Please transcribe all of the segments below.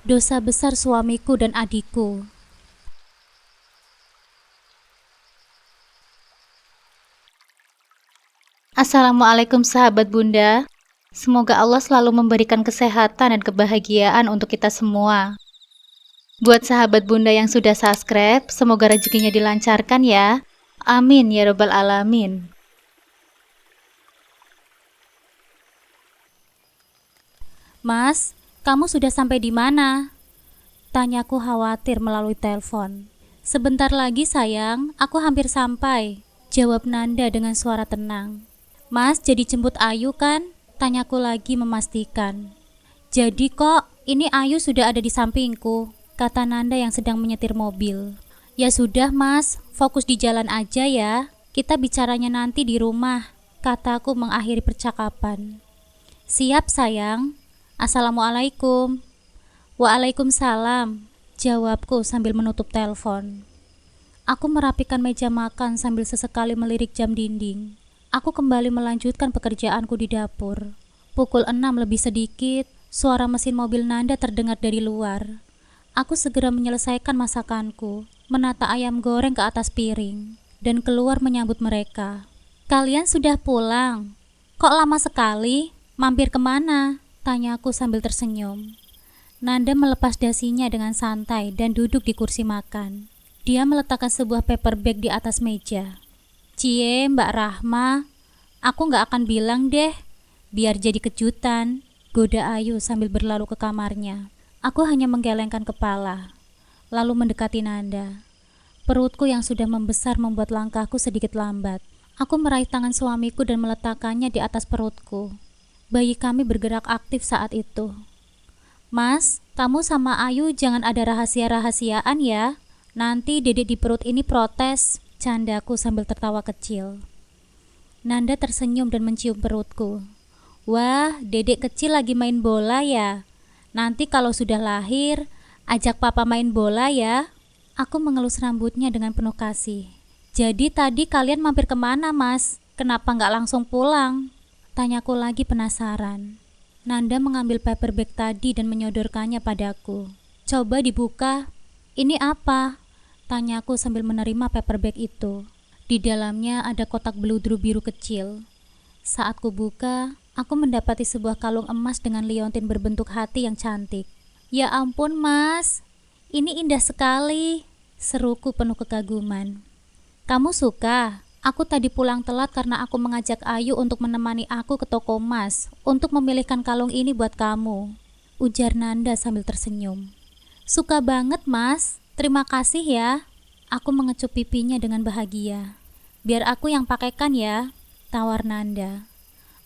dosa besar suamiku dan adikku. Assalamualaikum sahabat Bunda. Semoga Allah selalu memberikan kesehatan dan kebahagiaan untuk kita semua. Buat sahabat Bunda yang sudah subscribe, semoga rezekinya dilancarkan ya. Amin ya robbal alamin. Mas, kamu sudah sampai di mana? Tanyaku khawatir melalui telepon. Sebentar lagi sayang, aku hampir sampai, jawab Nanda dengan suara tenang. Mas, jadi jemput Ayu kan? Tanyaku lagi memastikan. Jadi kok, ini Ayu sudah ada di sampingku, kata Nanda yang sedang menyetir mobil. Ya sudah mas, fokus di jalan aja ya. Kita bicaranya nanti di rumah, kataku mengakhiri percakapan. Siap sayang. Assalamualaikum. Waalaikumsalam, jawabku sambil menutup telepon. Aku merapikan meja makan sambil sesekali melirik jam dinding. Aku kembali melanjutkan pekerjaanku di dapur. Pukul 6 lebih sedikit, suara mesin mobil Nanda terdengar dari luar. Aku segera menyelesaikan masakanku, menata ayam goreng ke atas piring, dan keluar menyambut mereka. Kalian sudah pulang? Kok lama sekali? Mampir kemana? Tanyaku sambil tersenyum. Nanda melepas dasinya dengan santai dan duduk di kursi makan. Dia meletakkan sebuah paper bag di atas meja. Cie, Mbak Rahma, aku gak akan bilang deh, biar jadi kejutan, goda Ayu sambil berlalu ke kamarnya. Aku hanya menggelengkan kepala, lalu mendekati Nanda. Perutku yang sudah membesar membuat langkahku sedikit lambat. Aku meraih tangan suamiku dan meletakkannya di atas perutku. Bayi kami bergerak aktif saat itu. Mas, kamu sama Ayu jangan ada rahasia-rahasiaan ya. Nanti dedek di perut ini protes, candaku sambil tertawa kecil. Nanda tersenyum dan mencium perutku. Wah, dedek kecil lagi main bola ya. Nanti kalau sudah lahir, ajak papa main bola ya. Aku mengelus rambutnya dengan penuh kasih. Jadi tadi kalian mampir kemana mas? Kenapa nggak langsung pulang? Tanyaku lagi penasaran. Nanda mengambil paper bag tadi dan menyodorkannya padaku. Coba dibuka. Ini apa? Tanyaku sambil menerima paper bag itu. Di dalamnya ada kotak beludru biru kecil. Saat ku buka, aku mendapati sebuah kalung emas dengan liontin berbentuk hati yang cantik. Ya ampun mas, ini indah sekali, seruku penuh kekaguman. Kamu suka? Aku tadi pulang telat karena aku mengajak Ayu untuk menemani aku ke toko emas untuk memilihkan kalung ini buat kamu, ujar Nanda sambil tersenyum. Suka banget mas, terima kasih ya. Aku mengecup pipinya dengan bahagia. Biar aku yang pakaikan ya, tawar Nanda.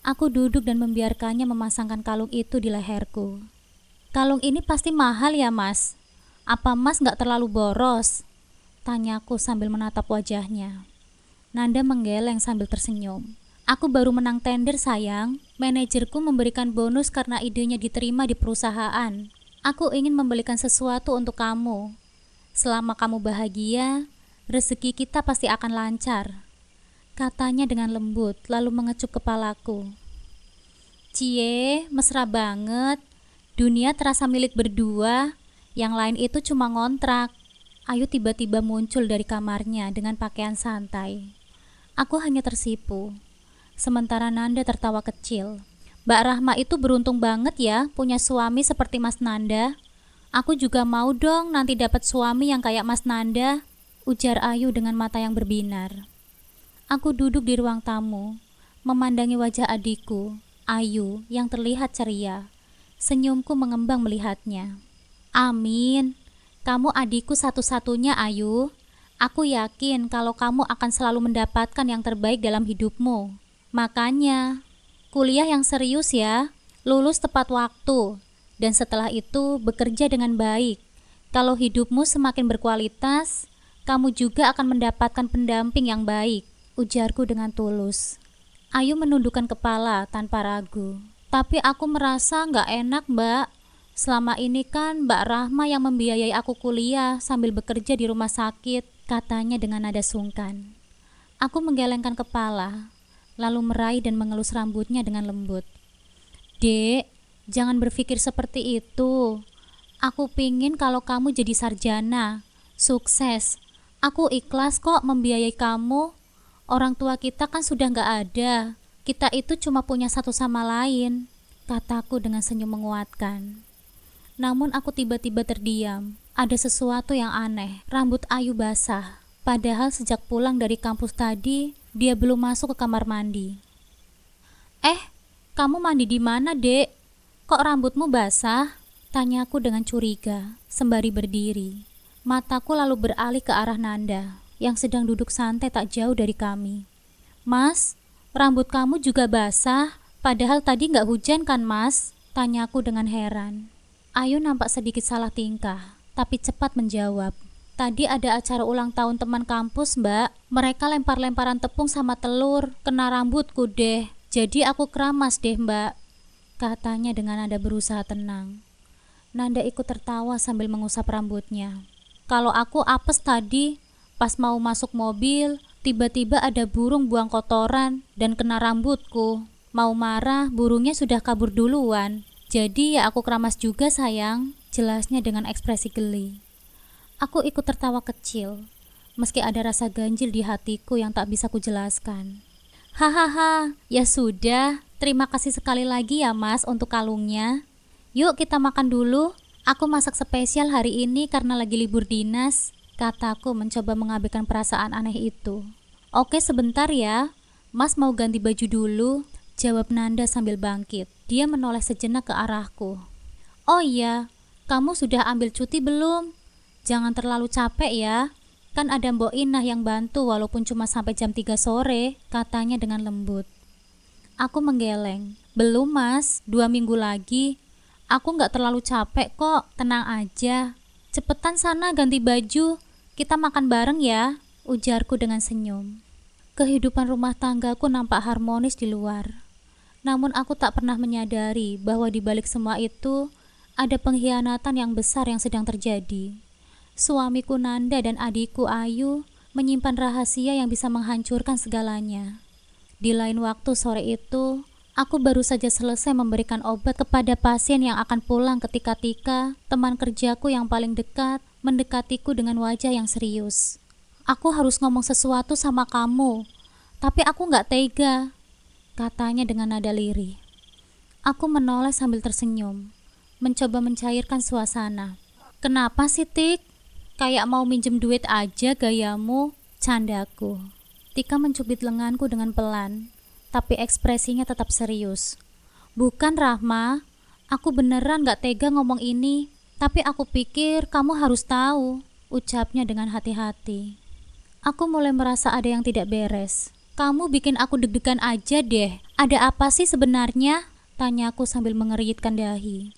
Aku duduk dan membiarkannya memasangkan kalung itu di leherku. Kalung ini pasti mahal ya mas? Apa mas gak terlalu boros? Tanyaku sambil menatap wajahnya. Nanda menggeleng sambil tersenyum. Aku baru menang tender sayang. Manajerku memberikan bonus karena idenya diterima di perusahaan. Aku ingin membelikan sesuatu untuk kamu. Selama kamu bahagia, rezeki kita pasti akan lancar, katanya dengan lembut, lalu mengecup kepalaku. Cie, mesra banget. Dunia terasa milik berdua, yang lain itu cuma ngontrak. Ayu tiba-tiba muncul dari kamarnya dengan pakaian santai. Aku hanya tersipu. Sementara Nanda tertawa kecil. Mbak Rahma itu beruntung banget ya punya suami seperti Mas Nanda. Aku juga mau dong nanti dapat suami yang kayak Mas Nanda, ujar Ayu dengan mata yang berbinar. Aku duduk di ruang tamu, memandangi wajah adikku, Ayu, yang terlihat ceria. Senyumku mengembang melihatnya. Amin, kamu adikku satu-satunya Ayu. Aku yakin kalau kamu akan selalu mendapatkan yang terbaik dalam hidupmu. Makanya, kuliah yang serius ya, lulus tepat waktu. Dan setelah itu bekerja dengan baik. Kalau hidupmu semakin berkualitas, kamu juga akan mendapatkan pendamping yang baik, ujarku dengan tulus. Ayu menundukkan kepala tanpa ragu. Tapi aku merasa gak enak mbak. Selama ini kan Mbak Rahma yang membiayai aku kuliah sambil bekerja di rumah sakit, katanya dengan nada sungkan. Aku menggelengkan kepala, lalu meraih dan mengelus rambutnya dengan lembut. Dek, jangan berpikir seperti itu. Aku pingin kalau kamu jadi sarjana, sukses. Aku ikhlas kok membiayai kamu. Orang tua kita kan sudah gak ada. Kita itu cuma punya satu sama lain, kataku dengan senyum menguatkan. Namun aku tiba-tiba terdiam. Ada sesuatu yang aneh. Rambut Ayu basah. Padahal sejak pulang dari kampus tadi, dia belum masuk ke kamar mandi. Kamu mandi di mana, Dek? Kok rambutmu basah? Tanyaku dengan curiga, sembari berdiri. Mataku lalu beralih ke arah Nanda, yang sedang duduk santai tak jauh dari kami. Mas, rambut kamu juga basah, padahal tadi gak hujan kan, Mas? Tanyaku dengan heran. Ayu nampak sedikit salah tingkah, tapi cepat menjawab. Tadi ada acara ulang tahun teman kampus, Mbak. Mereka lempar-lemparan tepung sama telur, kena rambutku deh. Jadi aku keramas deh, Mbak, katanya dengan nada berusaha tenang. Nanda ikut tertawa sambil mengusap rambutnya. Kalau aku apes tadi, pas mau masuk mobil, tiba-tiba ada burung buang kotoran dan kena rambutku. Mau marah, burungnya sudah kabur duluan. Jadi ya aku keramas juga sayang, jelasnya dengan ekspresi geli. Aku ikut tertawa kecil, meski ada rasa ganjil di hatiku yang tak bisa kujelaskan. Hahaha, ya sudah, terima kasih sekali lagi ya Mas untuk kalungnya. Yuk kita makan dulu, aku masak spesial hari ini karena lagi libur dinas, kataku mencoba mengabaikan perasaan aneh itu. Oke sebentar ya, Mas mau ganti baju dulu, jawab Nanda sambil bangkit. Dia menoleh sejenak ke arahku. Oh iya, kamu sudah ambil cuti belum? Jangan terlalu capek ya. Kan ada Mbok Inah yang bantu walaupun cuma sampai jam 3 sore, katanya dengan lembut. Aku menggeleng. Belum Mas, 2 minggu lagi. Aku gak terlalu capek kok, tenang aja. Cepetan sana ganti baju, kita makan bareng ya, ujarku dengan senyum. Kehidupan rumah tanggaku nampak harmonis di luar. Namun aku tak pernah menyadari bahwa di balik semua itu ada pengkhianatan yang besar yang sedang terjadi. Suamiku Nanda dan adikku Ayu menyimpan rahasia yang bisa menghancurkan segalanya. Di lain waktu sore itu, aku baru saja selesai memberikan obat kepada pasien yang akan pulang ketika teman kerjaku yang paling dekat mendekatiku dengan wajah yang serius. Aku harus ngomong sesuatu sama kamu, tapi aku gak tega, katanya dengan nada lirih. Aku menoleh sambil tersenyum, mencoba mencairkan suasana. Kenapa sih, Tik? Kayak mau minjem duit aja gayamu, candaku. Tika mencubit lenganku dengan pelan, tapi ekspresinya tetap serius. Bukan Rahma, aku beneran gak tega ngomong ini, tapi aku pikir kamu harus tahu, ucapnya dengan hati-hati. Aku mulai merasa ada yang tidak beres. Kamu bikin aku deg-degan aja deh. Ada apa sih sebenarnya? Tanyaku sambil mengerutkan dahi.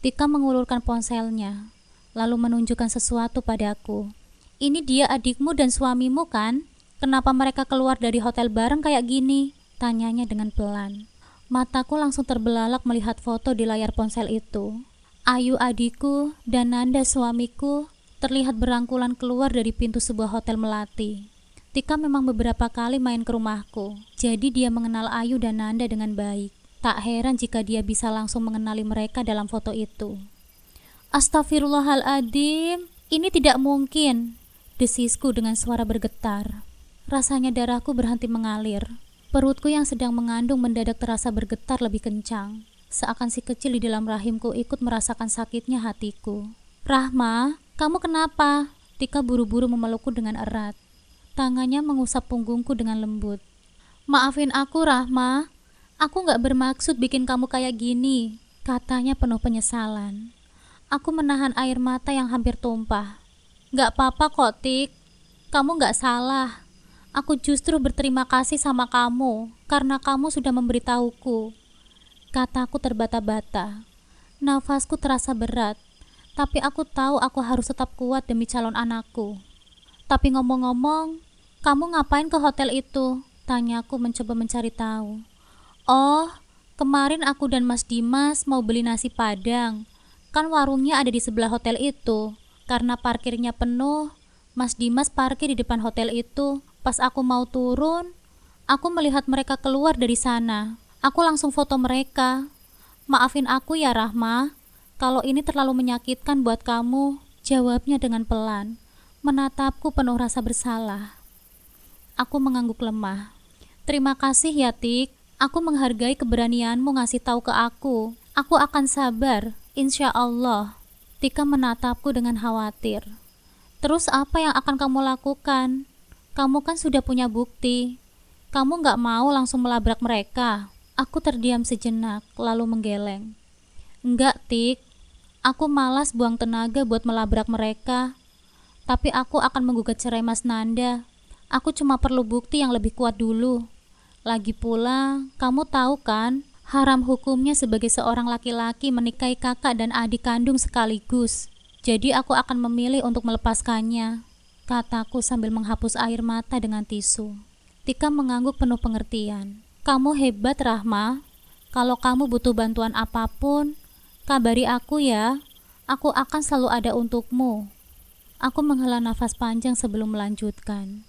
Tika mengulurkan ponselnya, lalu menunjukkan sesuatu padaku. Ini dia adikmu dan suamimu kan? Kenapa mereka keluar dari hotel bareng kayak gini? Tanyanya dengan pelan. Mataku langsung terbelalak melihat foto di layar ponsel itu. Ayu adikku dan Nanda suamiku terlihat berangkulan keluar dari pintu sebuah hotel melati. Tika memang beberapa kali main ke rumahku, jadi dia mengenal Ayu dan Nanda dengan baik. Tak heran jika dia bisa langsung mengenali mereka dalam foto itu. Astagfirullahaladzim, ini tidak mungkin, desisku dengan suara bergetar. Rasanya darahku berhenti mengalir. Perutku yang sedang mengandung mendadak terasa bergetar lebih kencang. Seakan si kecil di dalam rahimku ikut merasakan sakitnya hatiku. Rahma, kamu kenapa? Tika buru-buru memelukku dengan erat. Tangannya mengusap punggungku dengan lembut. Maafin aku, Rahma. Aku gak bermaksud bikin kamu kayak gini, katanya penuh penyesalan. Aku menahan air mata yang hampir tumpah. Gak apa-apa kok, Tik. Kamu gak salah. Aku justru berterima kasih sama kamu karena kamu sudah memberitahuku. Kataku terbata-bata. Nafasku terasa berat, tapi aku tahu aku harus tetap kuat demi calon anakku. Tapi ngomong-ngomong, kamu ngapain ke hotel itu? Tanyaku mencoba mencari tahu. Oh, kemarin aku dan Mas Dimas mau beli nasi Padang. Kan warungnya ada di sebelah hotel itu. Karena parkirnya penuh, Mas Dimas parkir di depan hotel itu. Pas aku mau turun, aku melihat mereka keluar dari sana. Aku langsung foto mereka. Maafin aku ya Rahma. Kalau ini terlalu menyakitkan buat kamu, jawabnya dengan pelan, menatapku penuh rasa bersalah. Aku mengangguk lemah. Terima kasih ya, Tik. Aku menghargai keberanianmu ngasih tahu ke aku. Aku akan sabar, insya Allah. Tika menatapku dengan khawatir. Terus apa yang akan kamu lakukan? Kamu kan sudah punya bukti. Kamu gak mau langsung melabrak mereka? Aku terdiam sejenak, lalu menggeleng. Enggak, Tik. Aku malas buang tenaga buat melabrak mereka. Tapi aku akan menggugat cerai Mas Nanda. Aku cuma perlu bukti yang lebih kuat dulu. Lagi pula, kamu tahu kan, haram hukumnya sebagai seorang laki-laki menikahi kakak dan adik kandung sekaligus. Jadi aku akan memilih untuk melepaskannya, kataku sambil menghapus air mata dengan tisu. Tika mengangguk penuh pengertian. Kamu hebat, Rahma. Kalau kamu butuh bantuan apapun, kabari aku ya. Aku akan selalu ada untukmu. Aku menghela nafas panjang sebelum melanjutkan.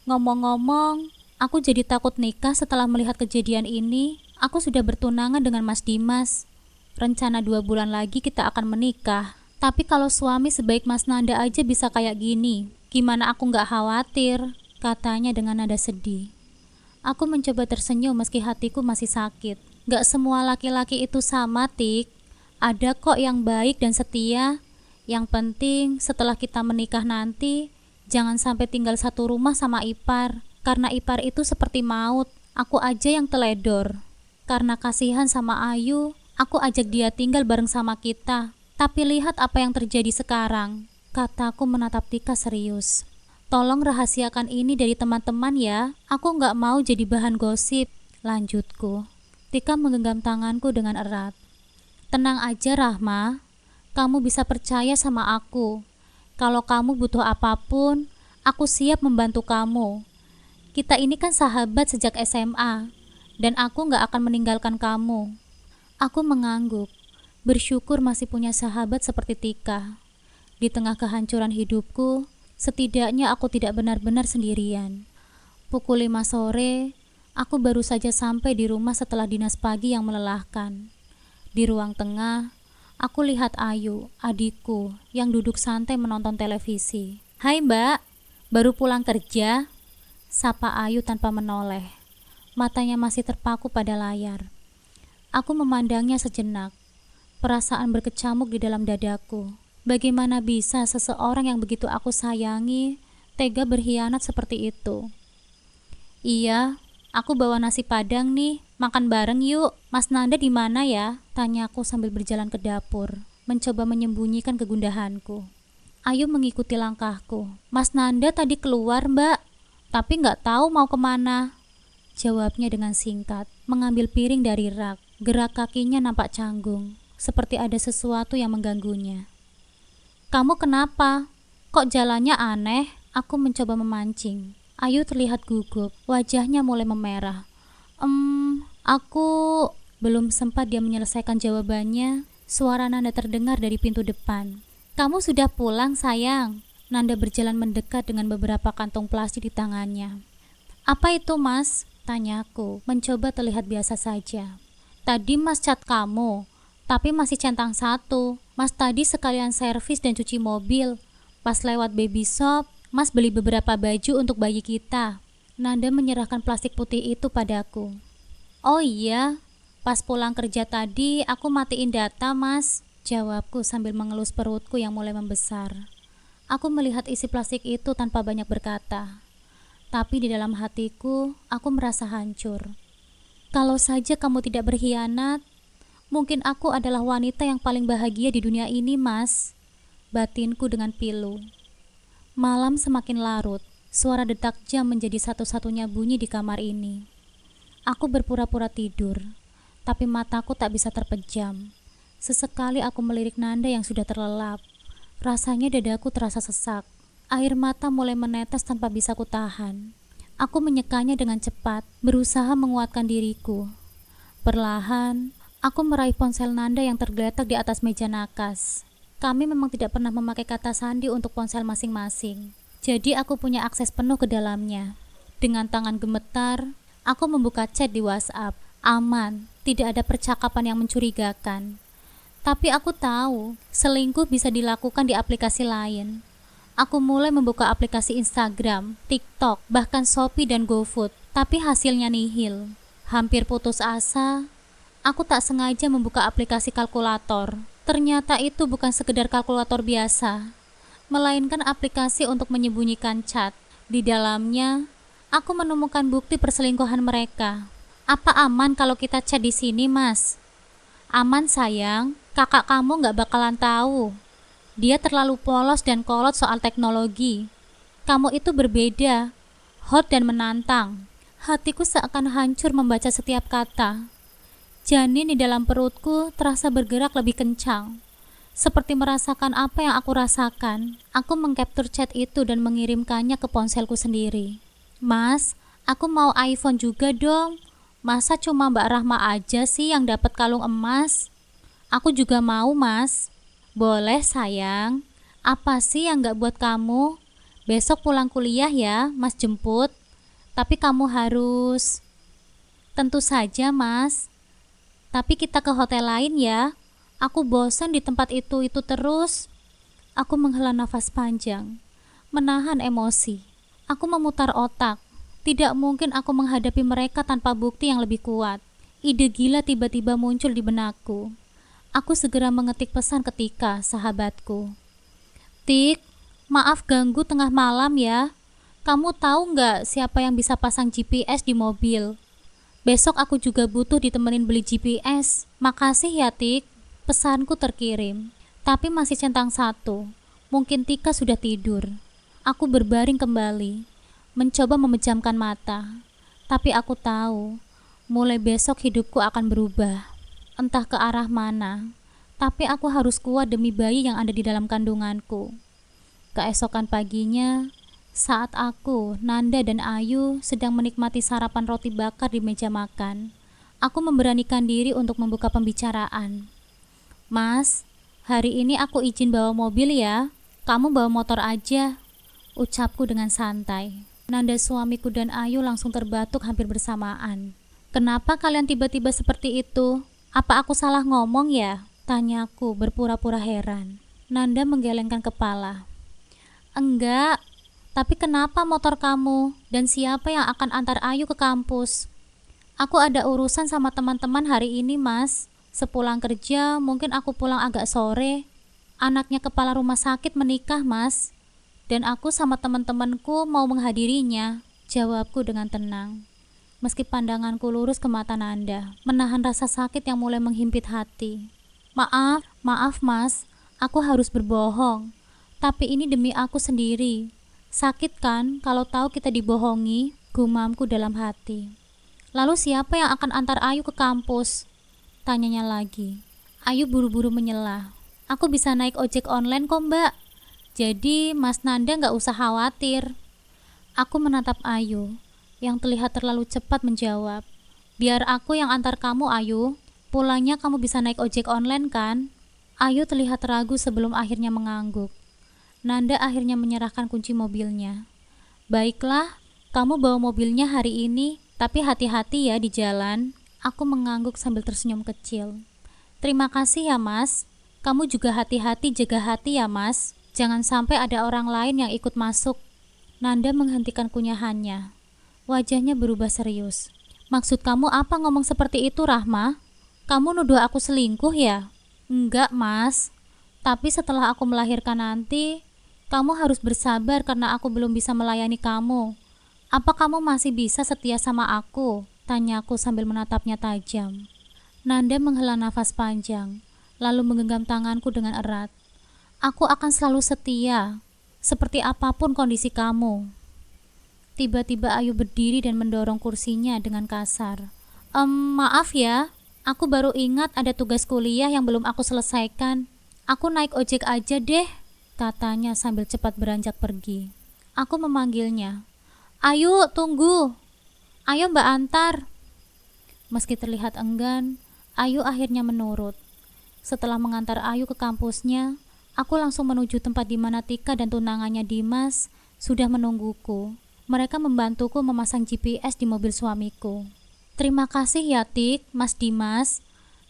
Ngomong-ngomong, aku jadi takut nikah setelah melihat kejadian ini. Aku sudah bertunangan dengan Mas Dimas. Rencana 2 bulan lagi kita akan menikah. Tapi kalau suami sebaik Mas Nanda aja bisa kayak gini, gimana aku gak khawatir? Katanya dengan nada sedih. Aku mencoba tersenyum meski hatiku masih sakit. Gak semua laki-laki itu sama, Tik. Ada kok yang baik dan setia. Yang penting setelah kita menikah nanti, jangan sampai tinggal satu rumah sama ipar. Karena ipar itu seperti maut. Aku aja yang teledor. Karena kasihan sama Ayu, aku ajak dia tinggal bareng sama kita. Tapi lihat apa yang terjadi sekarang, kataku menatap Tika serius. Tolong rahasiakan ini dari teman-teman ya. Aku gak mau jadi bahan gosip, lanjutku. Tika menggenggam tanganku dengan erat. Tenang aja, Rahma. Kamu bisa percaya sama aku. Kalau kamu butuh apapun, aku siap membantu kamu. Kita ini kan sahabat sejak SMA, dan aku gak akan meninggalkan kamu. Aku mengangguk, bersyukur masih punya sahabat seperti Tika. Di tengah kehancuran hidupku, setidaknya aku tidak benar-benar sendirian. Pukul 5 sore, aku baru saja sampai di rumah setelah dinas pagi yang melelahkan. Di ruang tengah, aku lihat Ayu, adikku, yang duduk santai menonton televisi. Hai Mbak, baru pulang kerja? Sapa Ayu tanpa menoleh. Matanya masih terpaku pada layar. Aku memandangnya sejenak. Perasaan berkecamuk di dalam dadaku. Bagaimana bisa seseorang yang begitu aku sayangi tega berkhianat seperti itu? Iya, aku bawa nasi padang nih. Makan bareng yuk. Mas Nanda di mana ya? Tanyaku sambil berjalan ke dapur, mencoba menyembunyikan kegundahanku. Ayu mengikuti langkahku. Mas Nanda tadi keluar, Mbak. Tapi nggak tahu mau kemana. Jawabnya dengan singkat, mengambil piring dari rak. Gerak kakinya nampak canggung, seperti ada sesuatu yang mengganggunya. Kamu kenapa? Kok jalannya aneh? Aku mencoba memancing. Ayu terlihat gugup, wajahnya mulai memerah. Aku... Belum sempat dia menyelesaikan jawabannya, suara Nanda terdengar dari pintu depan. Kamu sudah pulang, sayang. Nanda berjalan mendekat dengan beberapa kantong plastik di tangannya. Apa itu, Mas? Tanyaku, mencoba terlihat biasa saja. Tadi Mas cat kamu, tapi masih centang 1. Mas tadi sekalian servis dan cuci mobil. Pas lewat baby shop, Mas beli beberapa baju untuk bayi kita. Nanda menyerahkan plastik putih itu padaku. Oh iya, pas pulang kerja tadi aku matiin data, Mas. Jawabku sambil mengelus perutku yang mulai membesar. Aku melihat isi plastik itu tanpa banyak berkata. Tapi di dalam hatiku, aku merasa hancur. Kalau saja kamu tidak berkhianat, mungkin aku adalah wanita yang paling bahagia di dunia ini, Mas. Batinku dengan pilu. Malam semakin larut, suara detak jam menjadi satu-satunya bunyi di kamar ini. Aku berpura-pura tidur, tapi mataku tak bisa terpejam. Sesekali aku melirik Nanda yang sudah terlelap. Rasanya dadaku terasa sesak. Air mata mulai menetes tanpa bisa kutahan. Aku menyekanya dengan cepat, berusaha menguatkan diriku. Perlahan, aku meraih ponsel Nanda yang tergeletak di atas meja nakas. Kami memang tidak pernah memakai kata sandi untuk ponsel masing-masing. Jadi aku punya akses penuh ke dalamnya. Dengan tangan gemetar, aku membuka chat di WhatsApp. Aman, tidak ada percakapan yang mencurigakan. Tapi aku tahu, selingkuh bisa dilakukan di aplikasi lain. Aku mulai membuka aplikasi Instagram, TikTok, bahkan Shopee dan GoFood, tapi hasilnya nihil. Hampir putus asa, aku tak sengaja membuka aplikasi kalkulator. Ternyata itu bukan sekedar kalkulator biasa, melainkan aplikasi untuk menyembunyikan chat. Di dalamnya, aku menemukan bukti perselingkuhan mereka. Apa aman kalau kita chat di sini, Mas? Aman sayang, kakak kamu gak bakalan tahu. Dia terlalu polos dan kolot soal teknologi. Kamu itu berbeda, hot dan menantang. Hatiku seakan hancur membaca setiap kata. Janin di dalam perutku terasa bergerak lebih kencang. Seperti merasakan apa yang aku rasakan. Aku mengcapture chat itu dan mengirimkannya ke ponselku sendiri. Mas, aku mau iPhone juga dong. Masa cuma Mbak Rahma aja sih yang dapat kalung emas? Aku juga mau, Mas. Boleh, sayang. Apa sih yang gak buat kamu? Besok pulang kuliah ya, Mas jemput. Tapi kamu harus... Tentu saja, Mas. Tapi kita ke hotel lain ya. Aku bosan di tempat itu terus. Aku menghela nafas panjang, menahan emosi. Aku memutar otak. Tidak mungkin aku menghadapi mereka tanpa bukti yang lebih kuat. Ide gila tiba-tiba muncul di benakku. Aku segera mengetik pesan ketika sahabatku. Tik, maaf ganggu tengah malam ya. Kamu tahu nggak siapa yang bisa pasang GPS di mobil? Besok aku juga butuh ditemenin beli GPS. Makasih ya Tik. Pesanku terkirim. Tapi masih centang satu. Mungkin Tika sudah tidur. Aku berbaring kembali, mencoba memejamkan mata. Tapi aku tahu, mulai besok hidupku akan berubah. Entah ke arah mana. Tapi aku harus kuat demi bayi yang ada di dalam kandunganku. Keesokan paginya, saat aku, Nanda dan Ayu sedang menikmati sarapan roti bakar di meja makan, aku memberanikan diri untuk membuka pembicaraan. Mas, hari ini aku izin bawa mobil ya. Kamu bawa motor aja, ucapku dengan santai. Nanda suamiku dan Ayu langsung terbatuk hampir bersamaan. Kenapa kalian tiba-tiba seperti itu? Apa aku salah ngomong ya? Tanyaku berpura-pura heran. Nanda menggelengkan kepala. Enggak, tapi kenapa motor kamu? Dan siapa yang akan antar Ayu ke kampus? Aku ada urusan sama teman-teman hari ini, Mas. Sepulang kerja, mungkin aku pulang agak sore. Anaknya kepala rumah sakit menikah, Mas. Dan aku sama teman-temanku mau menghadirinya, jawabku dengan tenang. Meski pandanganku lurus ke mata Nanda, menahan rasa sakit yang mulai menghimpit hati. Maaf Mas, aku harus berbohong. Tapi ini demi aku sendiri. Sakit kan kalau tahu kita dibohongi, gumamku dalam hati. Lalu siapa yang akan antar Ayu ke kampus? Tanyanya lagi. Ayu buru-buru menyela. Aku bisa naik ojek online kok Mbak. Jadi Mas Nanda gak usah khawatir. Aku menatap Ayu, yang terlihat terlalu cepat menjawab. Biar aku yang antar kamu Ayu. Pulangnya kamu bisa naik ojek online kan? Ayu terlihat ragu sebelum akhirnya mengangguk. Nanda akhirnya menyerahkan kunci mobilnya. Baiklah, kamu bawa mobilnya hari ini, tapi hati-hati ya di jalan. Aku mengangguk sambil tersenyum kecil. Terima kasih ya Mas. Kamu juga hati-hati jaga hati ya Mas. Jangan sampai ada orang lain yang ikut masuk. Nanda menghentikan kunyahannya. Wajahnya berubah serius. Maksud kamu apa ngomong seperti itu, Rahma? Kamu nuduh aku selingkuh ya? Enggak, Mas. Tapi setelah aku melahirkan nanti, kamu harus bersabar karena aku belum bisa melayani kamu. Apa kamu masih bisa setia sama aku? Tanyaku sambil menatapnya tajam. Nanda menghela nafas panjang, lalu menggenggam tanganku dengan erat. Aku akan selalu setia, seperti apapun kondisi kamu. Tiba-tiba Ayu berdiri dan mendorong kursinya dengan kasar. Maaf ya, aku baru ingat ada tugas kuliah yang belum aku selesaikan. Aku naik ojek aja deh, katanya sambil cepat beranjak pergi. Aku memanggilnya. Ayu, tunggu. Ayo Mbak antar. Meski terlihat enggan, Ayu akhirnya menurut. Setelah mengantar Ayu ke kampusnya, aku langsung menuju tempat di mana Tika dan tunangannya Dimas sudah menungguku. Mereka membantuku memasang GPS di mobil suamiku. Terima kasih ya Tik, Mas Dimas.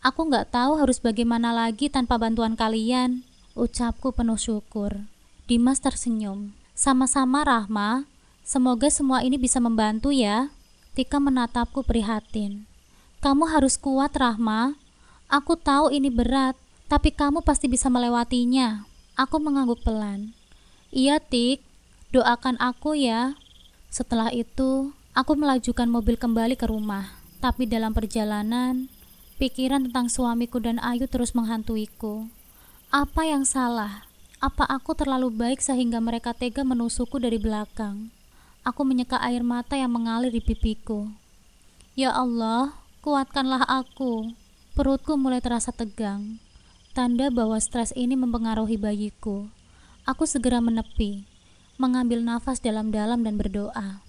Aku nggak tahu harus bagaimana lagi tanpa bantuan kalian, ucapku penuh syukur. Dimas tersenyum. Sama-sama Rahma, semoga semua ini bisa membantu ya. Tika menatapku prihatin. Kamu harus kuat Rahma. Aku tahu ini berat, tapi kamu pasti bisa melewatinya. Aku mengangguk pelan. Iya Tik, doakan aku ya. Setelah itu, aku melajukan mobil kembali ke rumah. Tapi dalam perjalanan, pikiran tentang suamiku dan Ayu terus menghantuiku. Apa yang salah? Apa aku terlalu baik sehingga mereka tega menusukku dari belakang? Aku menyeka air mata yang mengalir di pipiku. Ya Allah, kuatkanlah aku. Perutku mulai terasa tegang. Tanda bahwa stres ini mempengaruhi bayiku. Aku segera menepi, mengambil nafas dalam-dalam dan berdoa.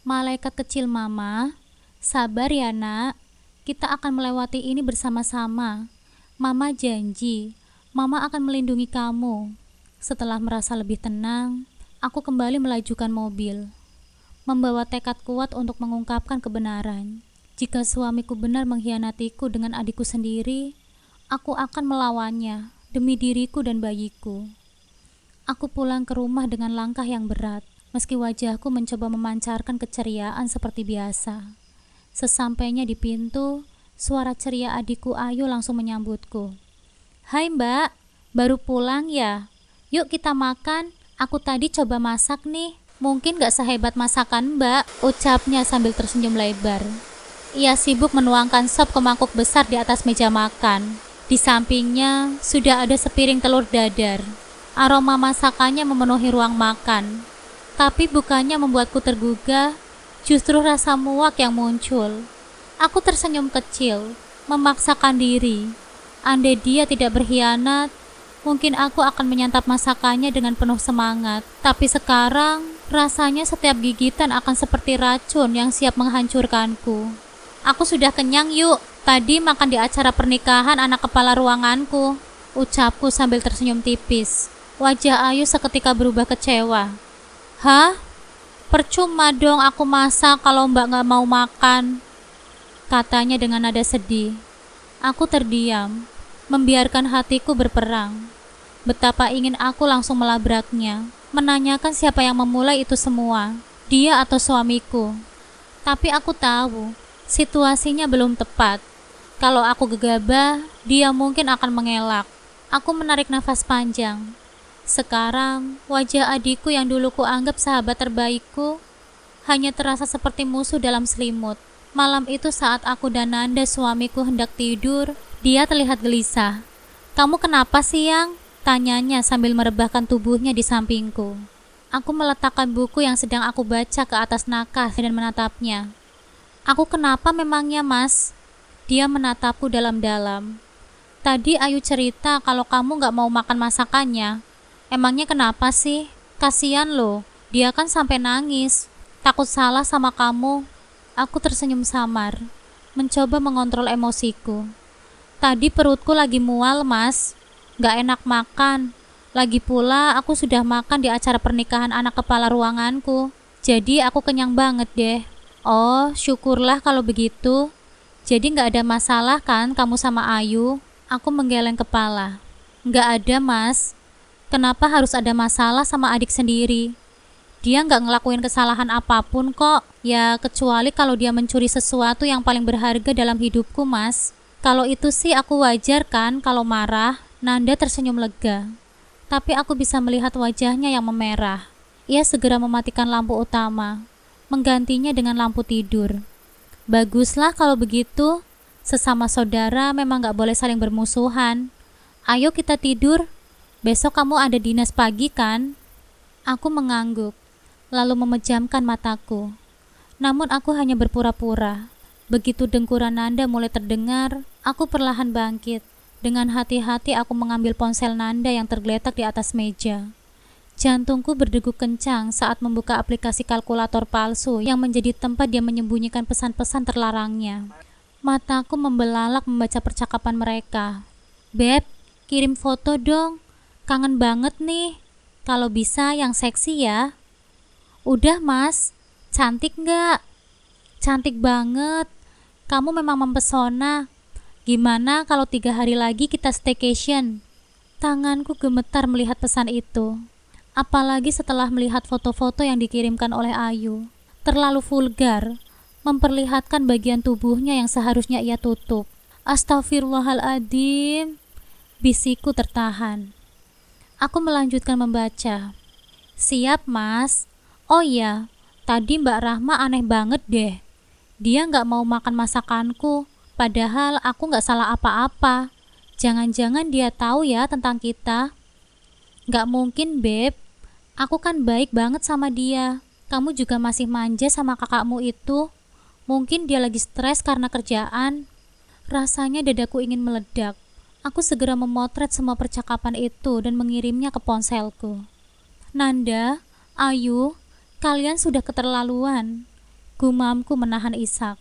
Malaikat kecil Mama, sabar ya nak. Kita akan melewati ini bersama-sama. Mama janji, Mama akan melindungi kamu. Setelah merasa lebih tenang, aku kembali melajukan mobil, membawa tekad kuat untuk mengungkapkan kebenaran. Jika suamiku benar mengkhianatiku dengan adikku sendiri, aku akan melawannya demi diriku dan bayiku. Aku pulang ke rumah dengan langkah yang berat, meski wajahku mencoba memancarkan keceriaan seperti biasa. Sesampainya di pintu, suara ceria adikku Ayu langsung menyambutku. Hai Mbak, baru pulang ya? Yuk kita makan, aku tadi coba masak nih. Mungkin gak sehebat masakan Mbak, ucapnya sambil tersenyum lebar. Ia sibuk menuangkan sop ke mangkuk besar di atas meja makan. Di sampingnya sudah ada sepiring telur dadar. Aroma masakannya memenuhi ruang makan. Tapi bukannya membuatku tergugah, justru rasa muak yang muncul. Aku tersenyum kecil, memaksakan diri. Andai dia tidak berkhianat, mungkin aku akan menyantap masakannya dengan penuh semangat. Tapi sekarang, rasanya setiap gigitan akan seperti racun yang siap menghancurkanku. Aku sudah kenyang yuk, tadi makan di acara pernikahan anak kepala ruanganku, ucapku sambil tersenyum tipis. Wajah Ayu seketika berubah kecewa. Hah? Percuma dong aku masak kalau Mbak gak mau makan, katanya dengan nada sedih. Aku terdiam, membiarkan hatiku berperang. Betapa ingin aku langsung melabraknya, menanyakan siapa yang memulai itu semua, dia atau suamiku. Tapi aku tahu, situasinya belum tepat. Kalau aku gegabah, dia mungkin akan mengelak. Aku menarik nafas panjang. Sekarang, wajah adikku yang dulu kuanggap sahabat terbaikku, hanya terasa seperti musuh dalam selimut. Malam itu saat aku dan Nanda suamiku hendak tidur, dia terlihat gelisah. Kamu kenapa sih Yang? Tanyanya sambil merebahkan tubuhnya di sampingku. Aku meletakkan buku yang sedang aku baca ke atas nakas dan menatapnya. Aku kenapa memangnya Mas? Dia menatapku dalam-dalam. Tadi Ayu cerita kalau kamu gak mau makan masakannya. Emangnya kenapa sih? Kasian loh, dia kan sampai nangis. Takut salah sama kamu. Aku tersenyum samar, mencoba mengontrol emosiku. Tadi perutku lagi mual Mas. Gak enak makan. Lagi pula aku sudah makan di acara pernikahan anak kepala ruanganku. Jadi aku kenyang banget deh. Oh, syukurlah kalau begitu. Jadi gak ada masalah kan kamu sama Ayu? Aku menggeleng kepala. Gak ada Mas. Kenapa harus ada masalah sama adik sendiri? Dia gak ngelakuin kesalahan apapun kok. Ya kecuali kalau dia mencuri sesuatu yang paling berharga dalam hidupku Mas. Kalau itu sih aku wajar kan kalau marah. Nanda tersenyum lega, tapi aku bisa melihat wajahnya yang memerah. Ia segera mematikan lampu utama, menggantinya dengan lampu tidur. Baguslah kalau begitu, sesama saudara memang gak boleh saling bermusuhan. Ayo kita tidur, besok kamu ada dinas pagi kan? Aku mengangguk, lalu memejamkan mataku. Namun aku hanya berpura-pura. Begitu dengkuran Nanda mulai terdengar, aku perlahan bangkit. Dengan hati-hati aku mengambil ponsel Nanda yang tergeletak di atas meja. Jantungku berdegup kencang saat membuka aplikasi kalkulator palsu yang menjadi tempat dia menyembunyikan pesan-pesan terlarangnya. Mataku membelalak membaca percakapan mereka. Beb, kirim foto dong. Kangen banget nih. Kalau bisa yang seksi ya. Udah Mas, cantik nggak? Cantik banget. Kamu memang mempesona. Gimana kalau 3 hari lagi kita staycation? Tanganku gemetar melihat pesan itu. Apalagi setelah melihat foto-foto yang dikirimkan oleh Ayu. Terlalu vulgar, memperlihatkan bagian tubuhnya yang seharusnya ia tutup. Astagfirullahaladzim, bisikku tertahan. Aku melanjutkan membaca. Siap, Mas. Oh iya, tadi Mbak Rahma aneh banget deh. Dia nggak mau makan masakanku, padahal aku nggak salah apa-apa. Jangan-jangan dia tahu ya tentang kita. Nggak mungkin, Beb. Aku kan baik banget sama dia. Kamu juga masih manja sama kakakmu itu. Mungkin dia lagi stres karena kerjaan. Rasanya dadaku ingin meledak. Aku segera memotret semua percakapan itu dan mengirimnya ke ponselku. Nanda, Ayu, kalian sudah keterlaluan. Gumamku menahan isak.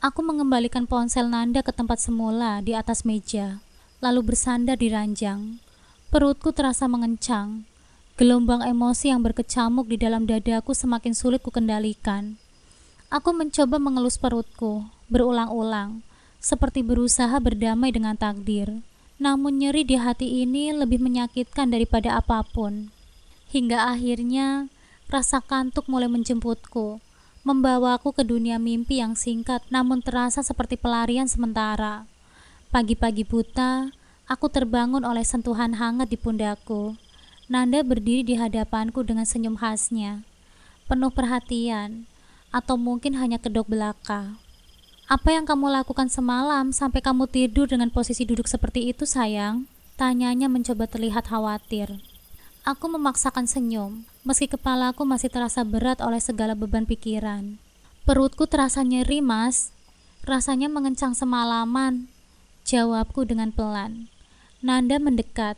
Aku mengembalikan ponsel Nanda ke tempat semula di atas meja, lalu bersandar di ranjang. Perutku terasa mengencang. Gelombang emosi yang berkecamuk di dalam dadaku semakin sulit kukendalikan. Aku mencoba mengelus perutku, berulang-ulang, seperti berusaha berdamai dengan takdir. Namun nyeri di hati ini lebih menyakitkan daripada apapun. Hingga akhirnya, rasa kantuk mulai menjemputku, membawaku ke dunia mimpi yang singkat namun terasa seperti pelarian sementara. Pagi-pagi buta, aku terbangun oleh sentuhan hangat di pundakku. Nanda berdiri di hadapanku dengan senyum khasnya, penuh perhatian, atau mungkin hanya kedok belaka. Apa yang kamu lakukan semalam sampai kamu tidur dengan posisi duduk seperti itu, sayang? Tanyanya mencoba terlihat khawatir. Aku memaksakan senyum, meski kepalaku masih terasa berat oleh segala beban pikiran. Perutku terasa nyeri, Mas. Rasanya mengencang semalaman. Jawabku dengan pelan. Nanda mendekat,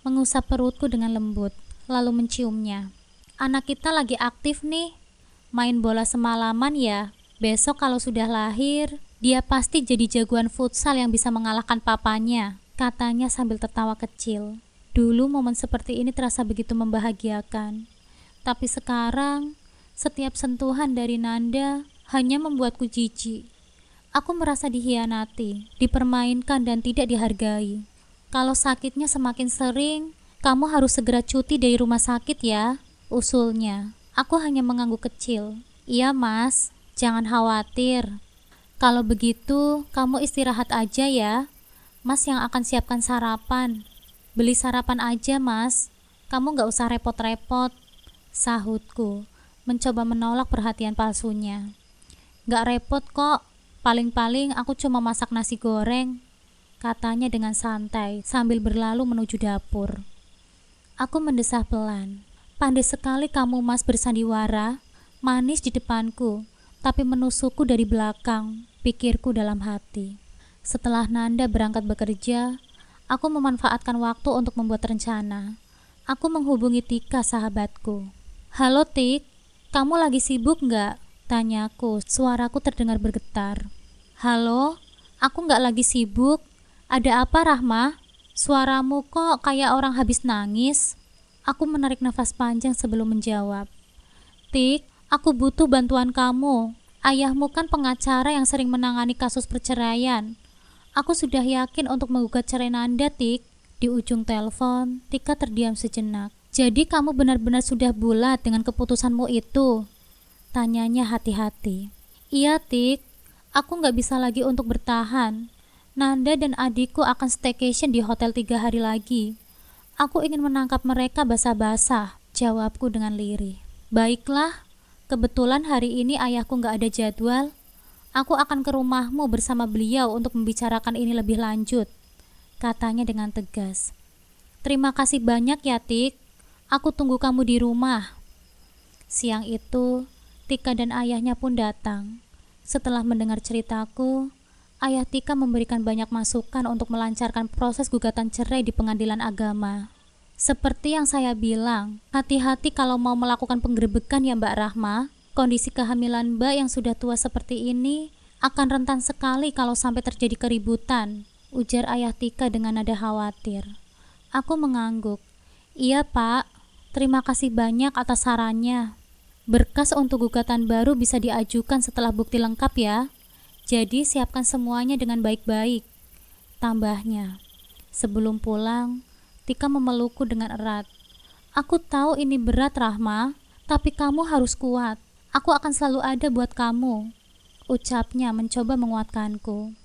mengusap perutku dengan lembut, lalu menciumnya. Anak kita lagi aktif nih. Main bola semalaman ya. Besok kalau sudah lahir, dia pasti jadi jagoan futsal yang bisa mengalahkan papanya, katanya sambil tertawa kecil. Dulu momen seperti ini terasa begitu membahagiakan. Tapi sekarang, setiap sentuhan dari Nanda hanya membuatku jijik. Aku merasa dihianati, dipermainkan dan tidak dihargai. Kalau sakitnya semakin sering, kamu harus segera cuti dari rumah sakit ya, usulnya. Aku hanya mengangguk kecil. Iya, Mas, jangan khawatir. Kalau begitu, kamu istirahat aja ya. Mas yang akan siapkan sarapan. Beli sarapan aja, Mas. Kamu gak usah repot-repot, sahutku, mencoba menolak perhatian palsunya. Gak repot kok, paling-paling aku cuma masak nasi goreng, katanya dengan santai sambil berlalu menuju dapur. Aku mendesah pelan. Pandai sekali kamu, Mas, bersandiwara, manis di depanku, tapi menusukku dari belakang, pikirku dalam hati. Setelah Nanda berangkat bekerja, aku memanfaatkan waktu untuk membuat rencana. Aku menghubungi Tika, sahabatku. Halo Tik, kamu lagi sibuk nggak? Tanyaku, suaraku terdengar bergetar. Halo, aku nggak lagi sibuk. Ada apa, Rahma? Suaramu kok kayak orang habis nangis. Aku menarik nafas panjang sebelum menjawab. Tik, aku butuh bantuan kamu. Ayahmu kan pengacara yang sering menangani kasus perceraian. Aku sudah yakin untuk menggugat cerai Nanda, Tik. Di ujung telepon, Tika terdiam sejenak. Jadi kamu benar-benar sudah bulat dengan keputusanmu itu? Tanyanya hati-hati. Iya, Tik. Aku nggak bisa lagi untuk bertahan. Nanda dan adikku akan staycation di hotel 3 hari lagi. Aku ingin menangkap mereka basah-basah, jawabku dengan lirih. Baiklah, kebetulan hari ini ayahku nggak ada jadwal. Aku akan ke rumahmu bersama beliau untuk membicarakan ini lebih lanjut, katanya dengan tegas. Terima kasih banyak ya, Tik. Aku tunggu kamu di rumah. Siang itu, Tika dan ayahnya pun datang. Setelah mendengar ceritaku, Ayah Tika memberikan banyak masukan untuk melancarkan proses gugatan cerai di pengadilan agama. Seperti yang saya bilang, hati-hati kalau mau melakukan penggerebekan ya Mbak Rahma. Kondisi kehamilan Mbak yang sudah tua seperti ini akan rentan sekali kalau sampai terjadi keributan, ujar Ayah Tika dengan nada khawatir. Aku mengangguk. Iya Pak, terima kasih banyak atas sarannya. Berkas untuk gugatan baru bisa diajukan setelah bukti lengkap ya. Jadi siapkan semuanya dengan baik-baik. tambahnya. Sebelum pulang, Tika memelukku dengan erat. Aku tahu ini berat, Rahma, tapi kamu harus kuat. Aku akan selalu ada buat kamu, ucapnya mencoba menguatkanku.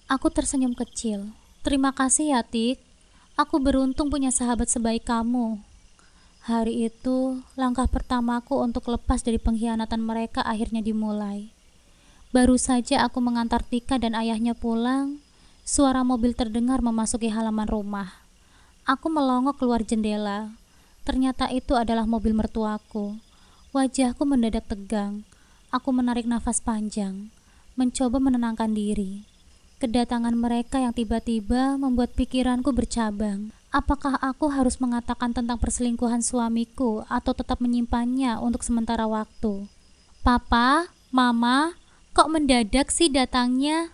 Aku tersenyum kecil. Terima kasih ya, Tik. Aku beruntung punya sahabat sebaik kamu. Hari itu, langkah pertamaku untuk lepas dari pengkhianatan mereka akhirnya dimulai. Baru saja aku mengantar Tika dan ayahnya pulang, suara mobil terdengar memasuki halaman rumah. Aku melongo keluar jendela. Ternyata itu adalah mobil mertuaku. Wajahku mendadak tegang. Aku menarik nafas panjang, mencoba menenangkan diri. Kedatangan mereka yang tiba-tiba membuat pikiranku bercabang. Apakah aku harus mengatakan tentang perselingkuhan suamiku atau tetap menyimpannya untuk sementara waktu? Papa, Mama, kok mendadak sih datangnya?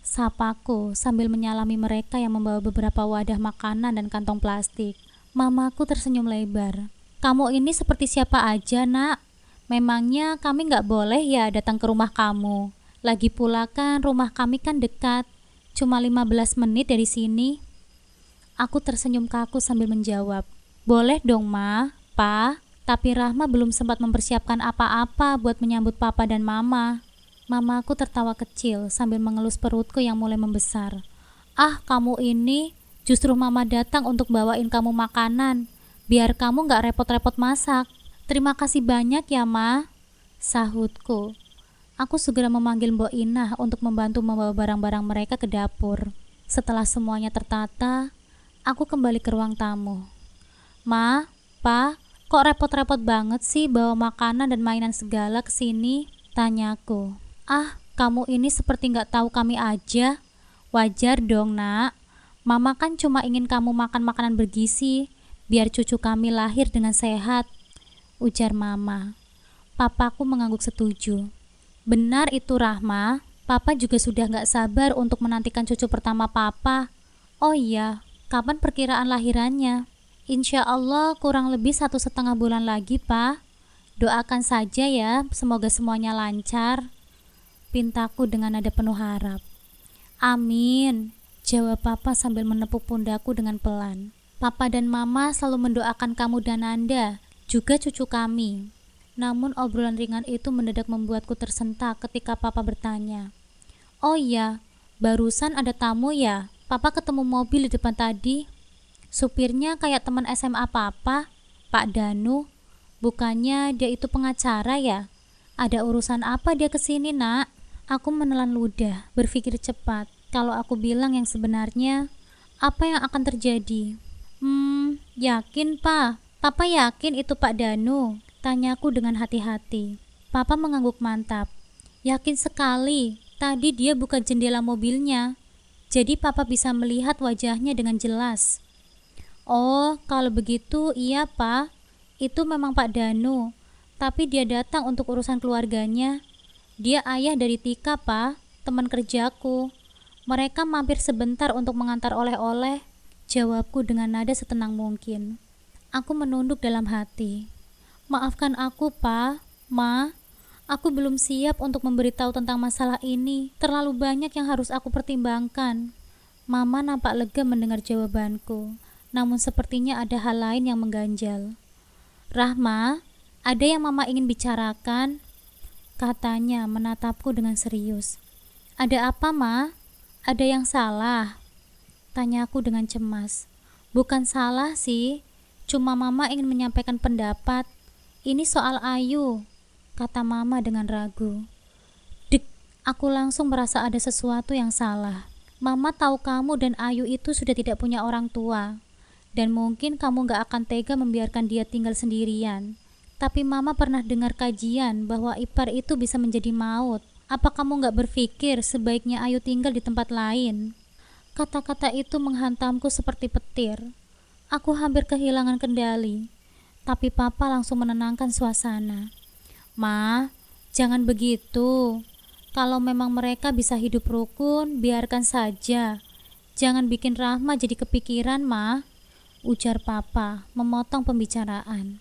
Sapaku sambil menyalami mereka yang membawa beberapa wadah makanan dan kantong plastik. Mamaku tersenyum lebar. Kamu ini seperti siapa aja, Nak? Memangnya kami nggak boleh ya datang ke rumah kamu? Lagi pula kan rumah kami kan dekat, cuma 15 menit dari sini. Aku tersenyum kaku sambil menjawab, boleh dong Ma, Pa, tapi Rahma belum sempat mempersiapkan apa-apa buat menyambut Papa dan Mama. Mamaku tertawa kecil sambil mengelus perutku yang mulai membesar. Ah, kamu ini, justru Mama datang untuk bawain kamu makanan, biar kamu gak repot-repot masak. Terima kasih banyak ya Ma, sahutku. Aku segera memanggil Mbok Inah untuk membantu membawa barang-barang mereka ke dapur. Setelah semuanya tertata, aku kembali ke ruang tamu. Ma, Pa, kok repot-repot banget sih bawa makanan dan mainan segala ke sini? Tanyaku. Ah, kamu ini seperti nggak tahu kami aja. Wajar dong, Nak. Mama kan cuma ingin kamu makan makanan bergizi, biar cucu kami lahir dengan sehat, ujar Mama. Papaku mengangguk setuju. Benar itu Rahma, Papa juga sudah gak sabar untuk menantikan cucu pertama Papa. Oh iya, kapan perkiraan lahirannya? Insya Allah kurang lebih 1,5 bulan lagi, Pa. Doakan saja ya, semoga semuanya lancar, pintaku dengan nada penuh harap. Amin, jawab Papa sambil menepuk pundakku dengan pelan. Papa dan Mama selalu mendoakan kamu dan Nanda, juga cucu kami. Namun obrolan ringan itu mendadak membuatku tersentak ketika Papa bertanya. Oh iya, barusan ada tamu ya? Papa ketemu mobil di depan tadi. Supirnya kayak teman SMA Papa, Pak Danu. Bukannya dia itu pengacara ya? Ada urusan apa dia kesini, Nak? Aku menelan ludah, berpikir cepat. Kalau aku bilang yang sebenarnya, apa yang akan terjadi? Yakin, Pa? Papa yakin itu Pak Danu? Tanyaku dengan hati-hati. Papa mengangguk mantap. Yakin sekali, tadi dia buka jendela mobilnya. Jadi Papa bisa melihat wajahnya dengan jelas. Oh, kalau begitu iya Pa. Itu memang Pak Danu. Tapi dia datang untuk urusan keluarganya. Dia ayah dari Tika, Pa, teman kerjaku. Mereka mampir sebentar untuk mengantar oleh-oleh. Jawabku dengan nada setenang mungkin. Aku menunduk dalam hati. Maafkan aku, Pa, Ma. Aku belum siap untuk memberitahu tentang masalah ini. Terlalu banyak yang harus aku pertimbangkan. Mama nampak lega mendengar jawabanku. Namun sepertinya ada hal lain yang mengganjal. Rahma, ada yang Mama ingin bicarakan? Katanya menatapku dengan serius. Ada apa, Ma? Ada yang salah? Tanyaku dengan cemas. Bukan salah sih. Cuma Mama ingin menyampaikan pendapat. Ini soal Ayu, kata Mama dengan ragu. Dek, aku langsung merasa ada sesuatu yang salah. Mama tahu kamu dan Ayu itu sudah tidak punya orang tua. Dan mungkin kamu gak akan tega membiarkan dia tinggal sendirian. Tapi Mama pernah dengar kajian bahwa ipar itu bisa menjadi maut. Apa kamu gak berpikir sebaiknya Ayu tinggal di tempat lain? Kata-kata itu menghantamku seperti petir. Aku hampir kehilangan kendali. Tapi Papa langsung menenangkan suasana. Ma, jangan begitu. Kalau memang mereka bisa hidup rukun, biarkan saja. Jangan bikin Rahma jadi kepikiran, Ma, ujar Papa, memotong pembicaraan.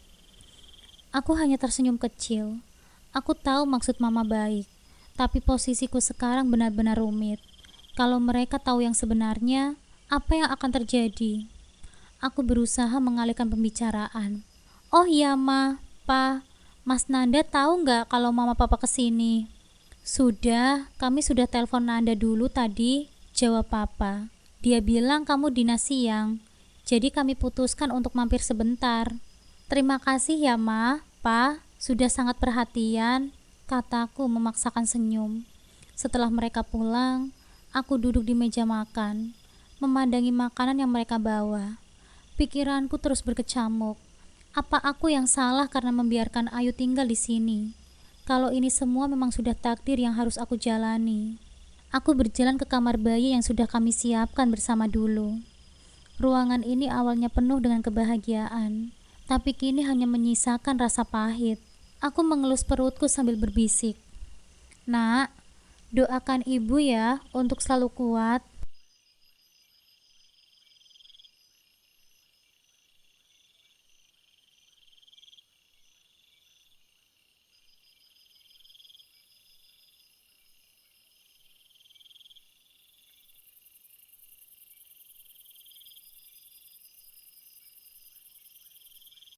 Aku hanya tersenyum kecil. Aku tahu maksud Mama baik, tapi posisiku sekarang benar-benar rumit. Kalau mereka tahu yang sebenarnya, apa yang akan terjadi? Aku berusaha mengalihkan pembicaraan. Oh iya Ma, Pa, Mas Nanda tahu nggak kalau Mama Papa kesini? Sudah, kami sudah telepon Nanda dulu tadi, jawab Papa. Dia bilang kamu dinas siang, jadi kami putuskan untuk mampir sebentar. Terima kasih ya Ma, Pa, sudah sangat perhatian, kataku memaksakan senyum. Setelah mereka pulang, aku duduk di meja makan, memandangi makanan yang mereka bawa. Pikiranku terus berkecamuk. Apa aku yang salah karena membiarkan Ayu tinggal di sini? Kalau ini semua memang sudah takdir yang harus aku jalani. Aku berjalan ke kamar bayi yang sudah kami siapkan bersama dulu. Ruangan ini awalnya penuh dengan kebahagiaan, tapi kini hanya menyisakan rasa pahit. Aku mengelus perutku sambil berbisik. Nak, doakan ibu ya untuk selalu kuat.